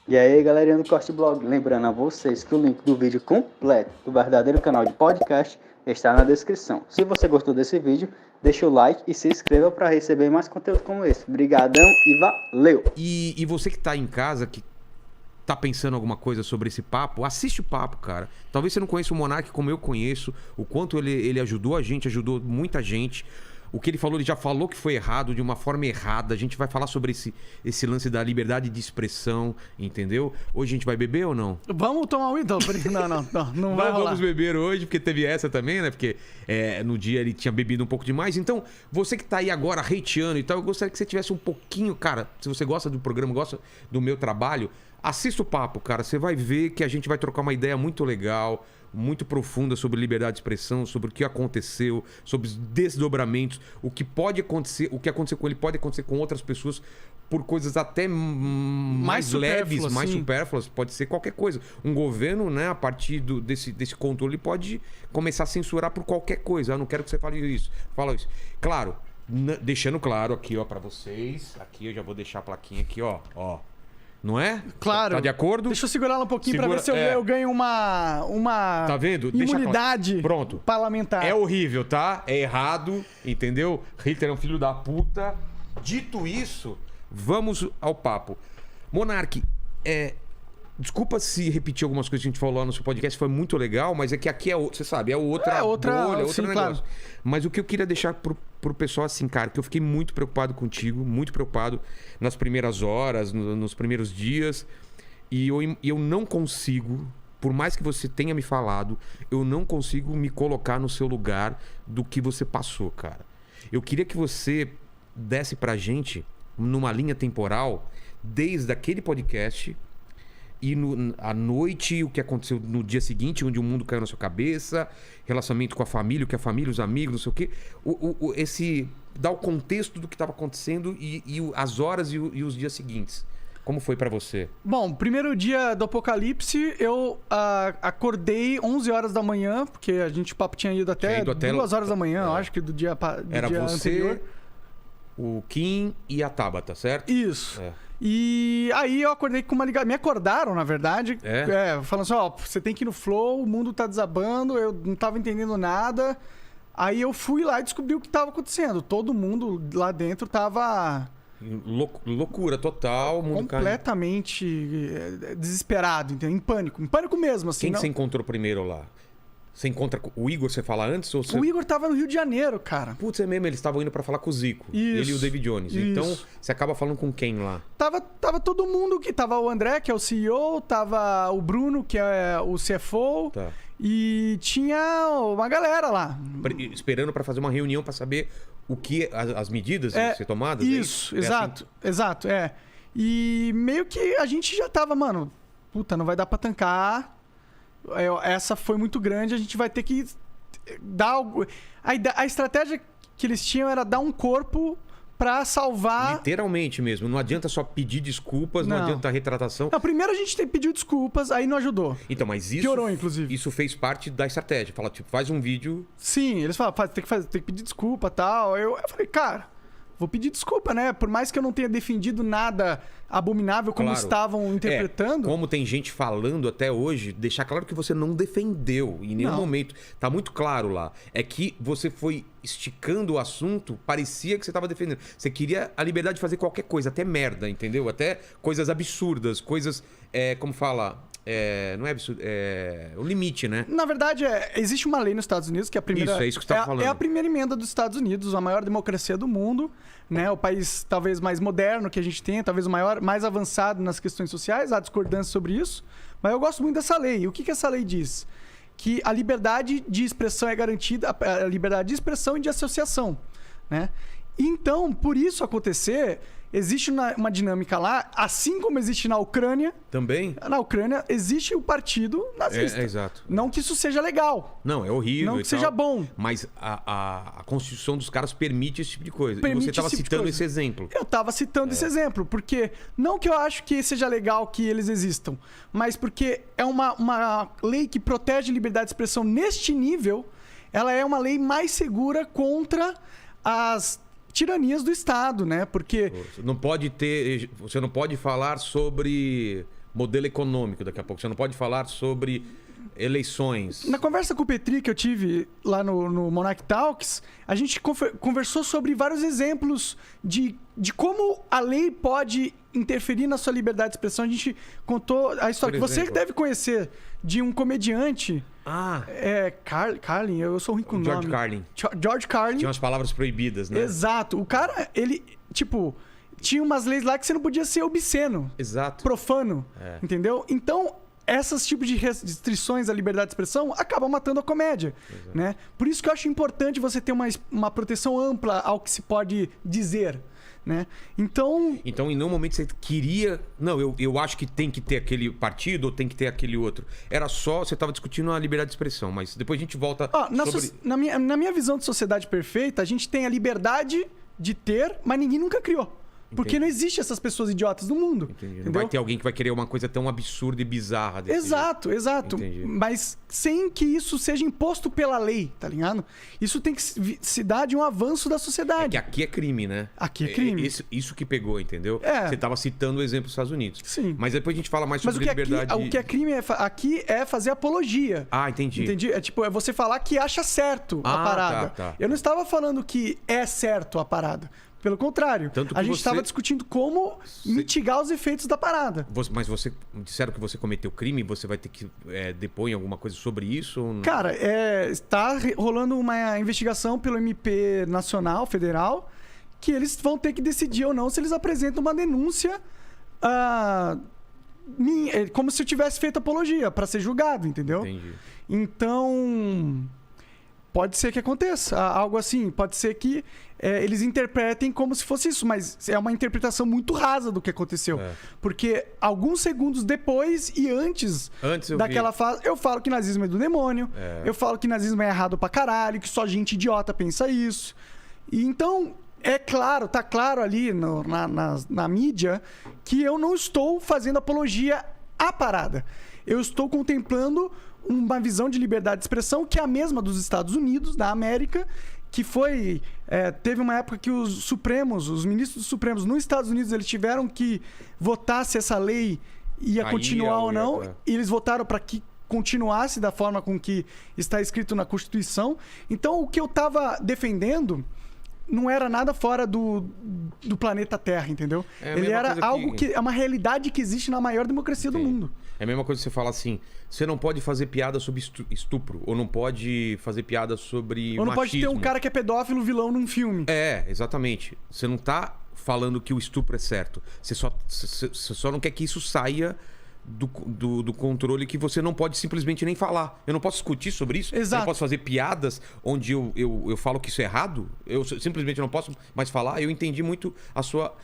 E aí, galerinha do Corte Blog, lembrando a vocês que o link do vídeo completo do verdadeiro canal de podcast está na descrição. Se você gostou desse vídeo, deixa o like e se inscreva para receber mais conteúdo como esse. Brigadão e valeu! E você que tá em casa, que tá pensando alguma coisa sobre esse papo, assiste o papo, cara. Talvez você não conheça o Monark como eu conheço, o quanto ele ajudou a gente, ajudou muita gente. O que ele falou, ele já falou que foi errado, de uma forma errada. A gente vai falar sobre esse lance da liberdade de expressão, entendeu? Hoje a gente vai beber ou não? Vamos tomar um então. Não vai rolar. Vamos beber hoje, porque teve essa também, né? Porque no dia ele tinha bebido um pouco demais. Então, você que tá aí agora hateando e tal, eu gostaria que você tivesse um pouquinho, cara, se você gosta do programa, gosta do meu trabalho, assista o papo, cara. Você vai ver que a gente vai trocar uma ideia muito legal, muito profunda sobre liberdade de expressão, sobre o que aconteceu, sobre os desdobramentos, o que pode acontecer, o que aconteceu com ele pode acontecer com outras pessoas por coisas até mais leves, mais supérfluas, pode ser qualquer coisa. Um governo, né, a partir desse controle, pode começar a censurar por qualquer coisa. Eu não quero que você fale isso. Fala isso. Claro, deixando claro aqui, ó, para vocês. Aqui eu já vou deixar a plaquinha aqui, ó. Não é? Claro. Tá de acordo? Deixa eu segurar ela um pouquinho pra ver se eu ganho uma tá vendo? imunidade Pronto. parlamentar. É horrível, tá? É errado, entendeu? Hitler é um filho da puta. Dito isso, vamos ao papo. Monark, desculpa se repetir algumas coisas que a gente falou lá no seu podcast, foi muito legal, mas é que aqui você sabe, é outra bolha, outro negócio. Claro. Mas o que eu queria deixar pro pessoal assim, cara, que eu fiquei muito preocupado contigo, muito preocupado nas primeiras horas, nos primeiros dias, e eu não consigo, por mais que você tenha me falado, eu não consigo me colocar no seu lugar do que você passou, cara. Eu queria que você desse pra gente, numa linha temporal, desde aquele podcast e à noite, o que aconteceu no dia seguinte, onde o mundo caiu na sua cabeça, relacionamento com a família, o que a família, os amigos, não sei o quê. Dar o contexto do que estava acontecendo e as horas e os dias seguintes. Como foi pra você? Bom, primeiro dia do apocalipse, eu acordei 11 horas da manhã, porque o papo tinha ido até 2 horas da manhã, eu acho que do dia Era dia você, anterior. O Kim e a Tabata, certo? Isso. E aí eu acordei com uma ligação. Me acordaram, na verdade. Falando assim, você tem que ir no flow, o mundo tá desabando, eu não tava entendendo nada. Aí eu fui lá e descobri o que tava acontecendo. Todo mundo lá dentro tava... Loucura total. Completamente desesperado, entendeu? Em pânico. Em pânico mesmo, assim. Quem você encontrou primeiro lá? Você encontra o Igor, você fala antes? Ou você... O Igor tava no Rio de Janeiro, cara. Putz, é mesmo, eles estavam indo pra falar com o Zico. Isso, ele e o David Jones. Isso. Então, você acaba falando com quem lá? Tava todo mundo que... Tava o André, que é o CEO, tava o Bruno, que é o CFO. Tá. E tinha uma galera lá. Esperando pra fazer uma reunião pra saber o que... As medidas a ser tomadas? Isso, assim? exato. E meio que a gente já tava, mano... Puta, não vai dar pra tancar... Essa foi muito grande, a gente vai ter que dar algo. A estratégia que eles tinham era dar um corpo pra salvar. Literalmente mesmo. Não adianta só pedir desculpas, não adianta retratação. Não, primeiro a gente pediu desculpas, aí não ajudou. Então, mas isso. Piorou, inclusive. Isso fez parte da estratégia. Fala, tipo, faz um vídeo. Sim, eles falam, tem que pedir desculpa e tal. Eu falei, cara. Vou pedir desculpa, né? Por mais que eu não tenha defendido nada abominável como estavam interpretando. Como tem gente falando até hoje, deixar claro que você não defendeu em nenhum momento. Tá muito claro lá. É que você foi esticando o assunto, parecia que você tava defendendo. Você queria a liberdade de fazer qualquer coisa, até merda, entendeu? Até coisas absurdas, coisas, como fala... não é absurdo, é o limite, né? Na verdade, existe uma lei nos Estados Unidos que é a primeira... Isso, é isso que você tá falando. É a primeira emenda dos Estados Unidos, a maior democracia do mundo, né? O país talvez mais moderno que a gente tem, talvez o mais avançado nas questões sociais, há discordância sobre isso, mas eu gosto muito dessa lei. E o que essa lei diz? Que a liberdade de expressão é garantida, a liberdade de expressão e de associação, né? Então, por isso acontecer... Existe uma dinâmica lá, assim como existe na Ucrânia. Também? Na Ucrânia existe o partido nazista. Exato. Não que isso seja legal. Não, é horrível. Não que seja bom. Mas a Constituição dos caras permite esse tipo de coisa. E você estava citando esse exemplo. Eu estava citando esse exemplo, porque não que eu acho que seja legal que eles existam, mas porque é uma lei que protege a liberdade de expressão neste nível, ela é uma lei mais segura contra as tiranias do Estado, né? Porque você não pode falar sobre modelo econômico daqui a pouco. Você não pode falar sobre eleições. Na conversa com o Petri que eu tive lá no Monarch Talks, a gente conversou sobre vários exemplos de como a lei pode interferir na sua liberdade de expressão. A gente contou a história que você deve conhecer de um comediante. Carlin, eu sou ruim com o nome. George Carlin. George Carlin. Tinha umas palavras proibidas, né? Exato. O cara, ele, tipo, tinha umas leis lá que você não podia ser obsceno. Exato. Profano. Entendeu? Então, esses tipos de restrições à liberdade de expressão acabam matando a comédia, né? Por isso que eu acho importante você ter uma proteção ampla ao que se pode dizer, né? Então, em nenhum momento você queria... Não, eu acho que tem que ter aquele partido ou tem que ter aquele outro. Era só... Você estava discutindo a liberdade de expressão, mas depois a gente volta sobre... Na minha visão de sociedade perfeita, a gente tem a liberdade de ter, mas ninguém nunca criou. Porque não existe essas pessoas idiotas no mundo. Não vai ter alguém que vai querer uma coisa tão absurda e bizarra desse jeito. Exato. Mas sem que isso seja imposto pela lei, tá ligado? Isso tem que se dar de um avanço da sociedade. É que aqui é crime, né? Aqui é crime. Isso que pegou, entendeu? Você tava citando o exemplo dos Estados Unidos. Sim. Mas depois a gente fala mais sobre liberdade. O que é crime aqui é fazer apologia. Entendi. É tipo, é você falar que acha certo a parada. Tá. Eu não estava falando que é certo a parada. Pelo contrário, a gente estava discutindo como mitigar os efeitos da parada. Mas disseram que você cometeu crime, você vai ter que depor em alguma coisa sobre isso? Ou não? Cara, está rolando uma investigação pelo MP Nacional, Federal, que eles vão ter que decidir ou não se eles apresentam uma denúncia como se eu tivesse feito apologia, para ser julgado, entendeu? Entendi. Então, pode ser que aconteça algo assim, pode ser que eles interpretem como se fosse isso, mas é uma interpretação muito rasa do que aconteceu. Porque alguns segundos depois e antes daquela fase, eu falo que nazismo é do demônio, eu falo que nazismo é errado pra caralho, que só gente idiota pensa isso. E então, tá claro ali na mídia que eu não estou fazendo apologia à parada. Eu estou contemplando uma visão de liberdade de expressão que é a mesma dos Estados Unidos, da América, que foi... teve uma época que os ministros dos Supremos nos Estados Unidos, eles tiveram que votar se essa lei ia continuar ou não. E eles votaram para que continuasse da forma com que está escrito na Constituição. Então, o que eu estava defendendo não era nada fora do planeta Terra, entendeu? Ele era algo que é uma realidade que existe na maior democracia do mundo. É a mesma coisa que você fala assim, você não pode fazer piada sobre estupro, ou não pode fazer piada sobre ou não machismo. Pode ter um cara que é pedófilo vilão num filme. Exatamente. Você não tá falando que o estupro é certo. Você só não quer que isso saia do controle, que você não pode simplesmente nem falar. Eu não posso discutir sobre isso. Exato. Eu não posso fazer piadas onde eu falo que isso é errado. Eu simplesmente não posso mais falar. Eu entendi muito a sua...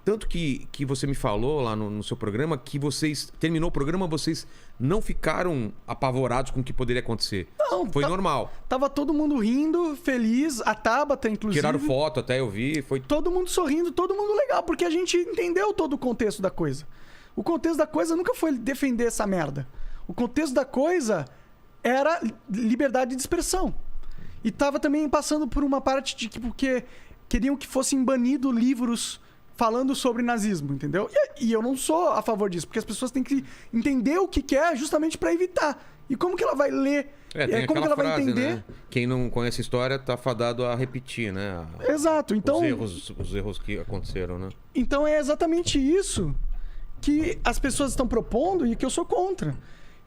Tanto que você me falou lá no seu programa que vocês... Terminou o programa, vocês não ficaram apavorados com o que poderia acontecer. Não. Foi normal. Tava todo mundo rindo, feliz. A Tabata, inclusive. Tiraram foto, até eu vi. Foi todo mundo sorrindo, todo mundo legal. Porque a gente entendeu todo o contexto da coisa. O contexto da coisa nunca foi defender essa merda. O contexto da coisa era liberdade de expressão. E tava também passando por uma parte de que porque queriam que fossem banidos livros falando sobre nazismo, entendeu? E eu não sou a favor disso, porque as pessoas têm que entender o que é justamente para evitar. E como que ela vai ler? Como que ela vai entender? Né? Quem não conhece a história tá fadado a repetir, né? Exato. Então, os erros que aconteceram, né? Então é exatamente isso que as pessoas estão propondo e que eu sou contra.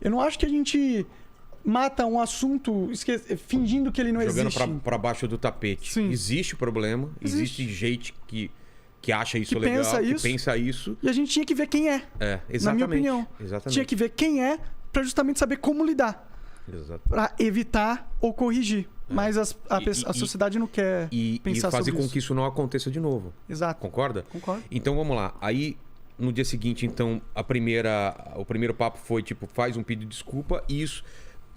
Eu não acho que a gente mata um assunto fingindo que ele não existe. Jogando para baixo do tapete. Sim. Existe o problema, existe gente que acha isso que legal, pensa isso. E a gente tinha que ver quem é. Exatamente. Na minha opinião. Exatamente. Tinha que ver quem é para justamente saber como lidar. Exato. Para evitar ou corrigir. Mas a sociedade não quer pensar sobre isso. E fazer com que isso não aconteça de novo. Exato. Concorda? Concordo. Então vamos lá. Aí no dia seguinte, então, o primeiro papo foi tipo, faz um pedido de desculpa e isso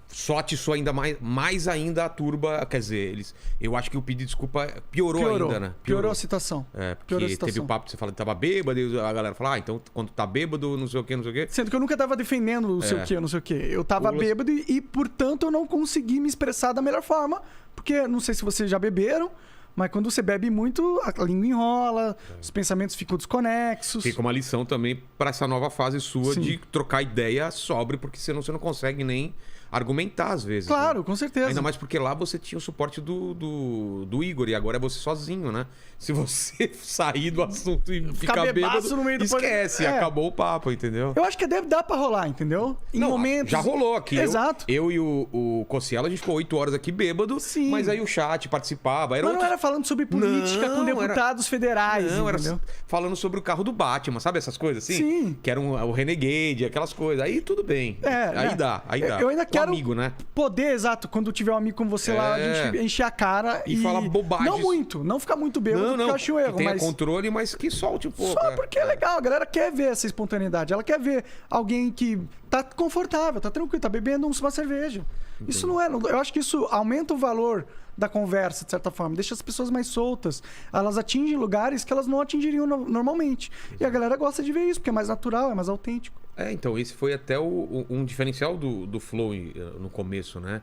só atiçou ainda mais ainda a turba. Quer dizer, eu acho que o pedido de desculpa piorou ainda, né? Piorou a situação. Porque teve o papo que você falou que tava bêbado, e a galera falou, então quando tá bêbado, não sei o quê. Sendo que eu nunca tava defendendo o não sei o quê. Eu tava bêbado e, portanto, eu não consegui me expressar da melhor forma, porque não sei se vocês já beberam, Mas quando você bebe muito, a língua enrola, os pensamentos ficam desconexos. Fica uma lição também para essa nova fase sua Sim. de trocar ideia sobre, porque senão você não consegue nem argumentar às vezes. Claro, né? com certeza. Ainda mais porque lá você tinha o suporte do Igor e agora é você sozinho, né? Se você sair do assunto e ficar bebaço bêbado, no meio do esquece, podcast. acabou o papo, entendeu? Eu acho que dá pra rolar, entendeu? Em Não, momentos... já rolou aqui. Exato. Eu e o Cossielo, a gente ficou 8 horas aqui bêbado, Sim. mas aí o chat participava. Mas não era falando sobre política Não, com deputados federais, Não, entendeu? era falando sobre o carro do Batman, sabe essas coisas assim? Sim. Que era o Renegade, aquelas coisas. Aí tudo bem. Aí né? dá. Eu ainda Com quero amigo, né? poder, exato, quando tiver um amigo como você lá, a gente encher a cara E falar bobagens. Não muito, não ficar muito bêbado, porque eu acho um erro, que tenha mas... controle, mas que solte um pouco. Só porque é legal, a galera quer ver essa espontaneidade. Ela quer ver alguém que tá confortável, tá tranquilo, tá bebendo uma cerveja. Isso não é... Eu acho que isso aumenta o valor da conversa, de certa forma. Deixa as pessoas mais soltas. Elas atingem lugares que elas não atingiriam normalmente. E a galera gosta de ver isso, porque é mais natural, é mais autêntico. Então, esse foi até um diferencial do Flow no começo, né?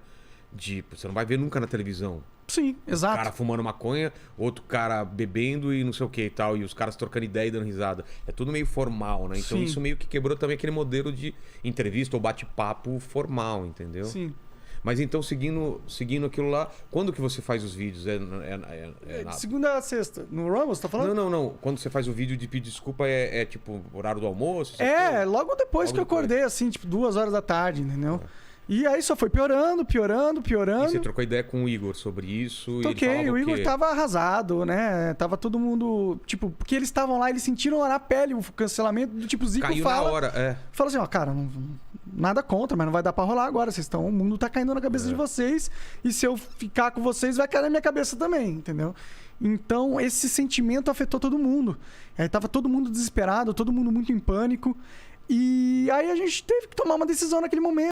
Você não vai ver nunca na televisão. Sim, exato. Um cara fumando maconha, outro cara bebendo e não sei o que e tal, e os caras trocando ideia e dando risada. É tudo meio formal, né? Então Sim. isso meio que quebrou também aquele modelo de entrevista ou bate-papo formal, entendeu? Sim. Mas então, seguindo aquilo lá, quando que você faz os vídeos? De segunda a sexta. No Rumble, você tá falando? Não. Quando você faz o vídeo de pedir desculpa, é tipo horário do almoço? essas É, coisas? logo depois Logo que eu depois. acordei, assim, tipo 2 horas da tarde, entendeu? E aí só foi piorando. E você trocou ideia com o Igor sobre isso? E ele Toquei, falava o Igor quê? tava arrasado, né? Tava todo mundo. Tipo, porque eles estavam lá, eles sentiram lá na pele o cancelamento do tipo, Zico Caiu fala. na hora, Fala assim, ó, cara, nada contra, mas não vai dar pra rolar agora. O mundo tá caindo na cabeça de vocês. E se eu ficar com vocês, vai cair na minha cabeça também, entendeu? Então, esse sentimento afetou todo mundo. Aí tava todo mundo desesperado, todo mundo muito em pânico. E aí a gente teve que tomar uma decisão naquele momento.